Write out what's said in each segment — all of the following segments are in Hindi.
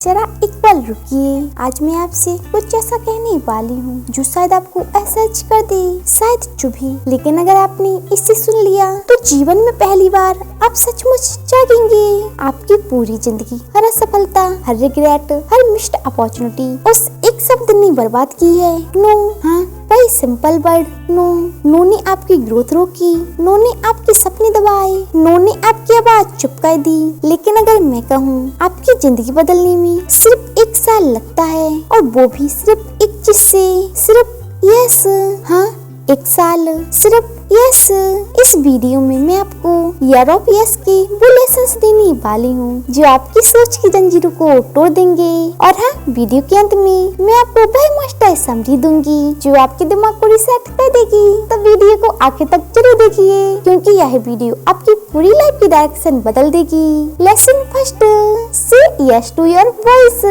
जरा एक पल रुकिए, आज मैं आपसे कुछ ऐसा कहने वाली हूँ जो शायद आपको असहज कर दे, शायद चुभे, लेकिन अगर आपने इसे सुन लिया तो जीवन में पहली बार आप सचमुच जागेंगे। आपकी पूरी जिंदगी, हर असफलता, हर रिग्रेट, हर मिस्ड अपॉर्चुनिटी उस एक शब्द ने बर्बाद की है, नो। हाँ, वही सिंपल वर्ड नो। नो ने आपकी ग्रोथ रोकी, नो ने आपके सपने दबाए, नो ने आपकी आवाज चुप कर दी। लेकिन अगर मैं कहूँ आपकी जिंदगी बदलने में सिर्फ 1 साल लगता है, और वो भी सिर्फ एक चीज से, सिर्फ यस। हाँ, 1 साल, सिर्फ यस। इस वीडियो में मैं आपको ईयर ऑफ यस के वो लेसन्स देने वाली हूँ जो आपकी सोच की जंजीरों को तोड़ देंगे। और हाँ, वीडियो के अंत में मैं आपको वह मास्टर समझी दूंगी जो आपके दिमाग को रिसेट कर देगी। तो वीडियो को आखिर तक जरूर देखिए, क्योंकि यह वीडियो आपकी पूरी लाइफ की डायरेक्शन बदल देगी। लेसन फर्स्ट, से यस टू योर वॉइस।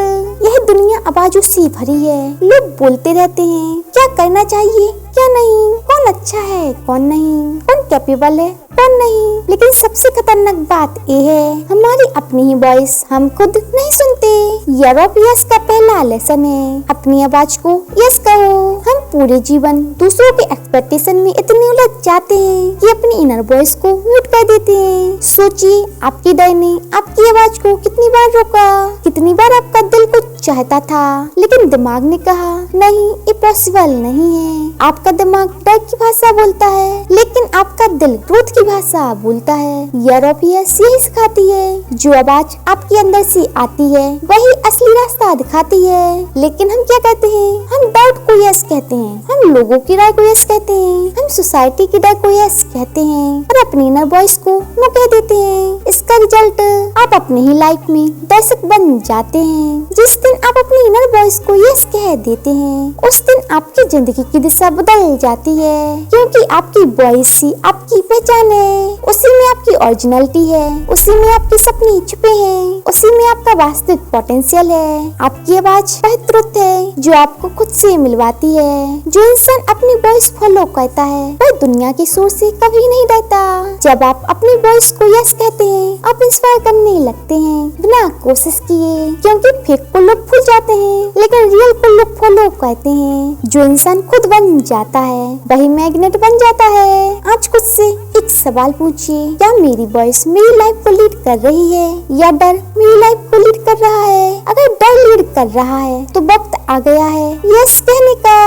यह दुनिया आवाजों से भरी है। लोग बोलते रहते हैं क्या करना चाहिए, क्या नहीं, कौन अच्छा है, कौन नहीं, कौन कैपेबल है, कौन नहीं। लेकिन सबसे खतरनाक बात ये है, हमारी अपनी ही वॉइस हम खुद नहीं सुनते। ईयर ऑफ यस का पहला लेसन है, अपनी आवाज को यस कहो। हम पूरे जीवन दूसरों के एक्सपेक्टेशन में इतने उलझ जाते हैं कि अपनी इनर वॉइस को म्यूट कर देते हैं। सोचिए, आपकी डर ने आपकी आवाज को कितनी बार रोका, कितनी बार आपका दिल कुछ चाहता था लेकिन दिमाग ने कहा नहीं, ये पॉसिबल नहीं है। आपका दिमाग डर की भाषा बोलता है, लेकिन आपका दिल ग्रोथ की भाषा बोलता है। ईयर ऑफ यस यही सिखाती है, जो आवाज आपके अंदर से आती है वही असली रास्ता दिखाती है। लेकिन हम क्या कहते हैं, हम डाउट को यस कहते हैं, हम लोगों की राय को यस कहते हैं, हम सोसाइटी की डर को यस कहते हैं और अपनी इनर वॉइस को नो कह देते हैं। इसका रिजल्ट आप अपनी ही लाइफ में दर्शक बन जाते हैं। जिस दिन आप अपनी इनर वॉइस को यस कह देते हैं, उस दिन आपकी जिंदगी की दिशा बदल जाती है, क्योंकि आपकी वॉइस ही आपकी पहचान है। उसी में आपकी ओरिजिनलिटी है, उसी में आपके सपने छुपे हैं, उसी में आपका वास्तविक पोटेंशियल है। आपकी आवाज वह ट्रुथ है जो आपको खुद से मिलवाती है। जो इंसान अपनी वॉइस फॉलो करता है वह दुनिया की शोर से कभी नहीं डरता। जब आप अपनी वॉइस को यस कहते हैं, आप इंस्पायर करने लगते हैं बिना कोशिश किए, क्योंकि फेक को लोग भूल जाते हैं लेकिन रियल को लोग फॉलो करते हैं। जो इंसान खुद बन जाता है वही मैग्नेट बन जाता है। आज खुद से एक सवाल पूछिए, क्या मेरी वॉइस मेरी लाइफ को लीड कर रही है या डर मेरी लाइफ को लीड कर रहा है? अगर डर लीड कर रहा है तो वक्त आ गया है यस कहने का।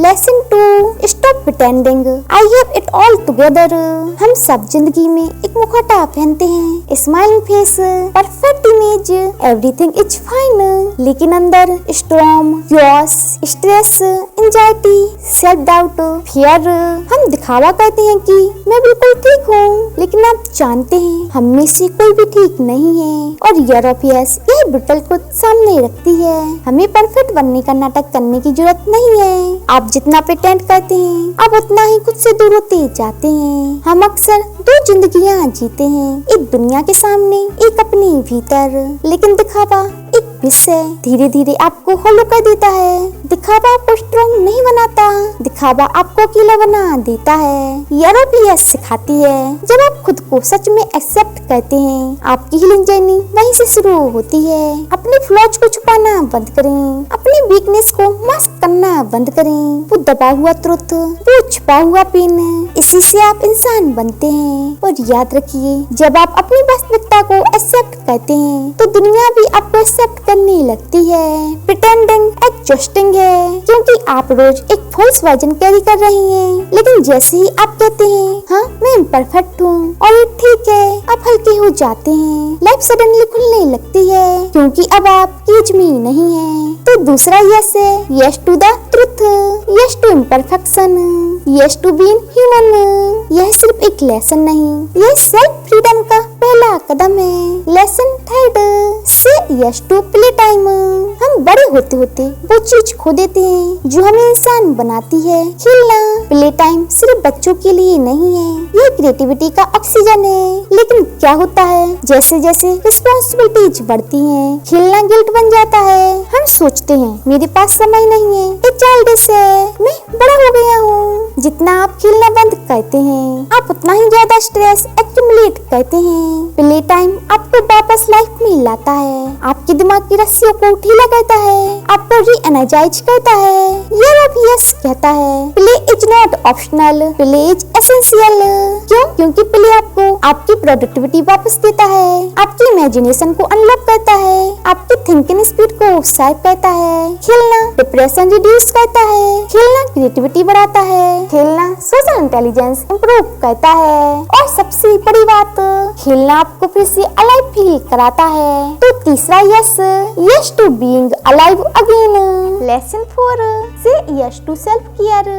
Lesson 2, stop pretending I have it all together. हम सब जिंदगी में एक मुखौटा पहनते हैं, smiling face, perfect image, everything is fine, लेकिन अंदर storm, chaos, stress, anxiety, self doubt, fear. हम दिखावा करते हैं कि मैं बिल्कुल ठीक हूँ, लेकिन आप जानते हैं हम में से कोई भी ठीक नहीं है। और ईयर ऑफ यस यह ब्रिटल को सामने रखती है। हमें परफेक्ट बनने का नाटक करने की जरूरत नहीं है। आप जितना प्रिटेंड करते हैं आप उतना ही खुद से दूर होते जाते हैं। हम अक्सर 2 जिंदगियां जीते हैं, एक दुनिया के सामने, एक अपने भीतर। लेकिन दिखावा एक विष है, धीरे धीरे आपको होलो कर देता है। दिखावा आपको स्ट्रॉन्ग नहीं बनाता, दिखावा आपको अकेला बना देता है। ईयर ऑफ यस सिखाती है, जब आप खुद को सच में एक्सेप्ट करते हैं, आपकी हीलिंग जर्नी वहीं से शुरू होती है। अपने फ्लॉज को छुपाना बंद करें, अपनी वीकनेस को मास्क करना बंद करें। वो दबा हुआ ट्रुथ, वो छुपा हुआ पेन, इसी से आप इंसान बनते हैं। और याद रखिए, जब आप अपनी वास्तविकता को एक्सेप्ट करते हैं तो दुनिया भी आपको एक्सेप्ट करने लगती है। प्रिटेंडिंग एडजस्टिंग है, क्योंकि आप रोज एक फॉल्स वर्जन कैरी कर रही हैं। लेकिन जैसे ही आप कहते हैं हाँ मैं इम्परफेक्ट हूँ और ये ठीक है, आप हल्के हो जाते हैं। लाइफ सडनली खुलने लगती है, क्योंकि अब आप केज में नहीं है। तो दूसरा यस है, yes to the truth, yes to imperfection, yes to being human. यह सिर्फ एक लेसन नहीं, यह सेल्फ फ्रीडम का पहला कदम है। लेसन 3, से यस टू प्ले टाइम। हम हम बड़े होते होते वो चीज खो देते हैं जो हमें इंसान बनाती है। खेलना, प्ले टाइम सिर्फ बच्चों के लिए नहीं है, ये क्रिएटिविटी का ऑक्सीजन है। लेकिन क्या होता है, जैसे जैसे रिस्पॉन्सिबिलिटीज बढ़ती हैं, खेलना गिल्ट बन जाता है। हम सोचते हैं मेरे पास समय नहीं है, ये चाइल्डिश है, मैं बड़ा हो गया हूँ। जितना आप खेलना बंद करते हैं, आप उतना ही ज्यादा स्ट्रेस एक्यूमुलेट करते हैं। प्ले टाइम आपको वापस लाइफ में लाता है, आपके दिमाग की रस्सियों को ढीला करता है, आपको री एनर्जाइज करता है। यस कहता है play is not optional, play is essential. क्यों? क्योंकि प्ले आपको आपकी प्रोडक्टिविटी वापस देता है, आपकी इमेजिनेशन को अनलॉक करता है, आपकी थिंकिंग स्पीड को शार्प करता है। खेलना डिप्रेशन रिड्यूस करता है, खेलना क्रिएटिविटी बढ़ाता है, खेलना सोशल इंटेलिजेंस इंप्रूव करता है, और सबसे बड़ी बात, खेलना आपको फिर से अलाइव फील कराता है। तो तीसरा yes to being alive again. Lesson 4 से यस टू सेल्फ केयर।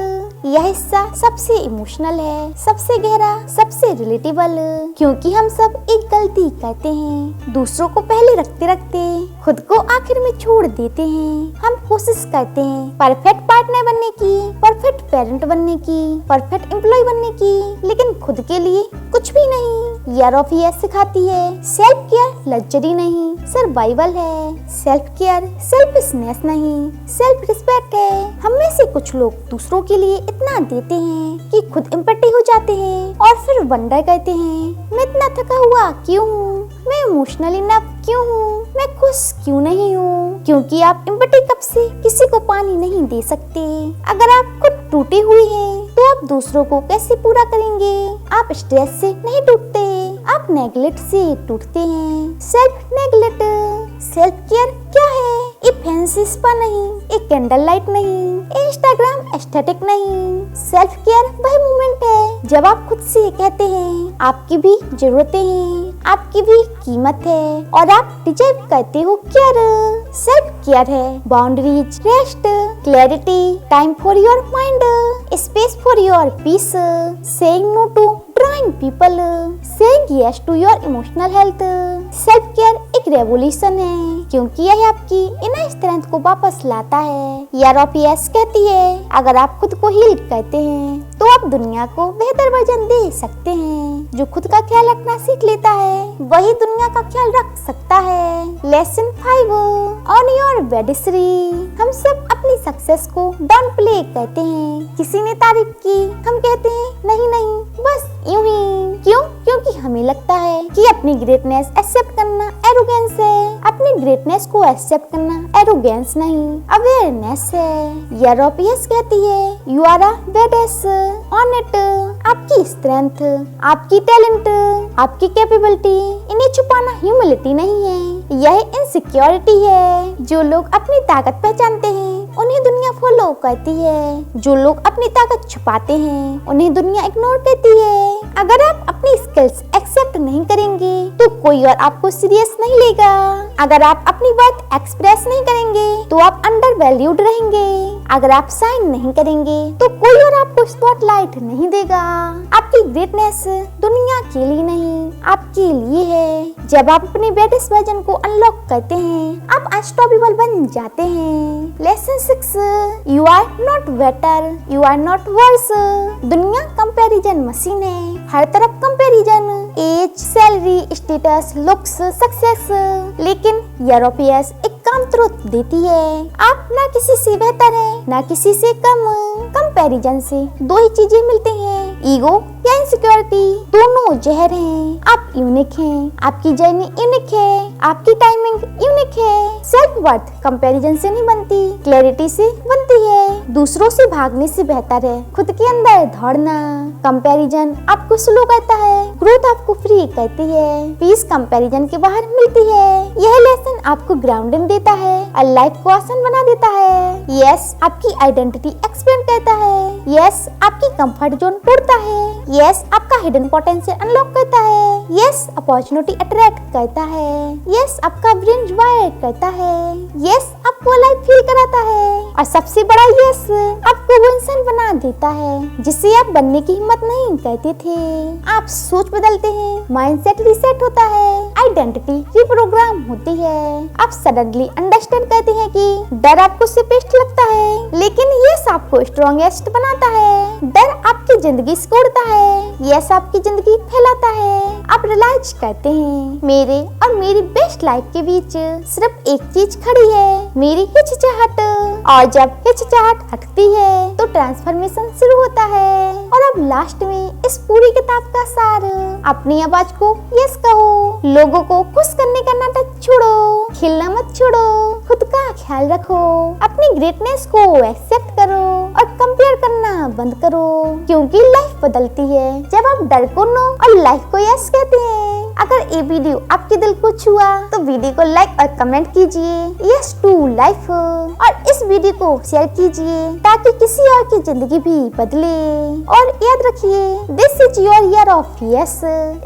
यह हिस्सा सबसे इमोशनल है, सबसे गहरा, सबसे रिलेटेबल, क्योंकि हम सब एक गलती करते हैं, दूसरों को पहले रखते रखते खुद को आखिर में छोड़ देते हैं। हम कोशिश करते हैं परफेक्ट पार्टनर बनने की, परफेक्ट पेरेंट बनने की, परफेक्ट एम्प्लॉय बनने की, लेकिन खुद के लिए कुछ भी नहीं। ईयर ऑफ यस सिखाती है सेल्फ केयर लग्जरी नहीं, सर्वाइवल है। सेल्फ केयर सेल्फिशनेस नहीं, सेल्फ रिस्पेक्ट है। हम में से कुछ लोग दूसरों के लिए इतना देते हैं कि खुद एम्पैथी हो जाते हैं और फिर वंडर करते हैं, मैं इतना थका हुआ क्यों हूँ, मैं इमोशनल इनफ क्यों हूँ, मैं खुश क्यों नहीं हूँ। क्योंकि आप एम्पैथी कप से किसी को पानी नहीं दे सकते। अगर आप खुद टूटे हुए हैं तो आप दूसरों को कैसे पूरा करेंगे। आप स्ट्रेस से नहीं टूटते, आप नेगलेक्ट से टूटते हैं। सेल्फ नेगलेक्ट, सेल्फ केयर क्या है? एक फैंसी स्पा नहीं, एक कैंडल लाइट नहीं, इंस्टाग्राम एस्थेटिक नहीं। सेल्फ केयर वह मोमेंट है जब आप खुद से कहते हैं आपकी भी जरूरतें हैं, आपकी भी कीमत है और आप डिजर्व करते हो केयर। सेल्फ केयर है boundaries, rest, clarity, time for your mind, space for your peace, saying no to draining people, saying yes to your emotional health. Self care एक रेवोल्यूशन है, क्योंकि यह आपकी इनर स्ट्रेंथ को वापस लाता है। ईयर ऑफ यस कहती है अगर आप खुद को हील करते हैं तो आप दुनिया को बेहतर वर्जन दे सकते हैं। जो खुद का ख्याल रखना सीख लेता है वही दुनिया का ख्याल रख सकता है। लेसन 5 ऑन योर बेडिश्री। हम सब अपनी सक्सेस को डाउन प्ले करते हैं। किसी ने तारीफ की, हम कहते हैं नहीं नहीं बस यूं ही। क्यों? क्योंकि हमें लगता है कि अपनी ग्रेटनेस एक्सेप्ट करना एरोगेंस है। अपनी ग्रेटनेस को एक्सेप्ट करना एरोगेंस नहीं, अवेयरनेस है। ईयर ऑफ यस कहती है यू आर अ बेडेस ऑन इट। आपकी स्ट्रेंथ, आपकी टैलेंट, आपकी कैपेबिलिटी, इन्हें छुपाना ह्यूमिलिटी नहीं है, यह इनसिक्योरिटी है। जो लोग अपनी ताकत पहचानते हैं उन्हें दुनिया फॉलो करती है, जो लोग अपनी ताकत छुपाते हैं उन्हें दुनिया इग्नोर करती है। अगर आप अपनी स्किल्स एक्सेप्ट नहीं करेंगे तो कोई और आपको सीरियस नहीं लेगा। अगर आप अपनी बात एक्सप्रेस नहीं करेंगे तो आप अंडर वैल्यूड रहेंगे। अगर आप साइन नहीं करेंगे तो कोई और आपको स्पॉटलाइट नहीं देगा। आपकी ग्रेटनेस दुनिया के लिए नहीं, आपके लिए है। जब आप अपने बेस्ट वर्जन को अनलॉक करते हैं आप अनस्टॉपेबल बन जाते हैं। Lesson 6 you are not better, you are not worse. दुनिया कंपैरिजन मशीन है, हर तरफ comparison, age, salary, status, looks, success. लेकिन ईयर ऑफ यस एक काम तुरंत देती है, आप ना किसी से बेहतर है ना किसी से कम। कंपैरिजन से दो ही चीजें मिलती हैं, ईगो या इनसिक्योरिटी। दोनों जहर हैं। आप यूनिक हैं, आपकी जर्नी यूनिक है, आपकी टाइमिंग यूनिक है। सेल्फ वर्थ कंपैरिजन से नहीं बनती, क्लैरिटी से बनती है। दूसरों से भागने से बेहतर है खुद के अंदर दौड़ना। कंपैरिजन आपको स्लो करता है, ग्रोथ आपको फ्री करती है। पीस कंपैरिजन के बाहर मिलती है। यह लेसन आपको ग्राउंडिंग देता है और लाइफ को आसान बना देता है। यस आपकी आइडेंटिटी एक्सपेंड करता है। यस आपकी कंफर्ट जोन तोड़ता है। यस आपका हिडन पोटेंशियल अनलॉक करता है। यस अपॉर्चुनिटी अट्रैक्ट करता है। यस आपका ब्रेन वायर करता है। यस आपको लाइफ फील कराता है। और सबसे बड़ा यस आपको वो इंसान बना देता है जिसे आप बनने की हिम्मत नहीं करते थे। आप सोच बदलते हैं, माइंडसेट रीसेट होता है, आइडेंटिटी रिप्रोग्राम होती है। आप सडनली अंडरस्टैंड करते हैं कि डर आपको सिपेस्ट लगता है लेकिन यस आपको स्ट्रॉन्गेस्ट बनाता है। डर आपकी जिंदगी सिकोड़ता है, यस आपकी जिंदगी फैलाता है। आप रियलाइज करते हैं मेरे और मेरी बेस्ट लाइफ के बीच सिर्फ एक चीज खड़ी है, मेरी हिचकिचाहट। और जब हिचकिचाहट हटती है तो ट्रांसफॉर्मेशन शुरू होता है। और अब लास्ट में इस पूरी किताब का सार, अपनी आवाज को यस कहो, लोगों को खुश करने का नाटक छोड़ो, खिलना मत छोड़ो, खुद का ख्याल रखो, अपनी ग्रेटनेस को एक्सेप्ट करो और कंपेयर करना बंद करो, क्योंकि लाइफ बदलती है जब आप डर को नो और लाइफ को यस कहते हैं। अगर ये वीडियो आपके दिल को छुआ तो वीडियो को लाइक और कमेंट कीजिए यस टू लाइफ, और इस वीडियो को शेयर कीजिए ताकि किसी और की जिंदगी भी बदले। और याद रखिए, this is your year of yes,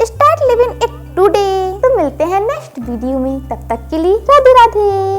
start living it today. तो मिलते हैं नेक्स्ट वीडियो में, तब तक के लिए राधे राधे।